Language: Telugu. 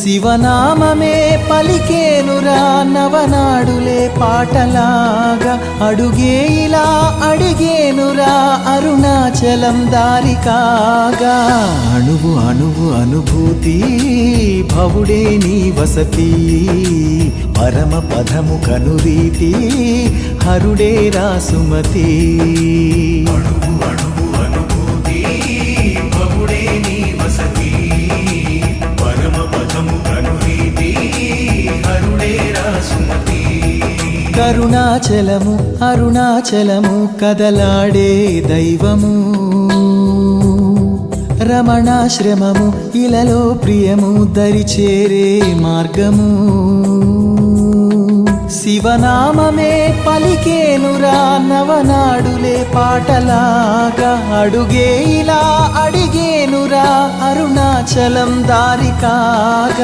శివనామమే పలికేనురా నవనాడులే పాటలాగా అడుగే ఇలా అడిగేనురా అరుణాచలం దారి కాగా అణువు అణువు అనుభూతి భవుడే నీ వసతి పరమ పదము కనురీతి హరుడే రాసుమతి అణువు అణువు అనుభూతి భవుడే నీ వసతి పరమ పదము కనురీతి హరుడే రాసుమతి కరుణాచలము అరుణాచలము కదలాడే దైవము రమణాశ్రమము ఇలలో ప్రియము దరిచేరే మార్గము శివనామమే పలికేనురా నవనాడులే పాటలాగా అడుగే ఇలా అడిగేనురా అరుణాచలం దారి కాగా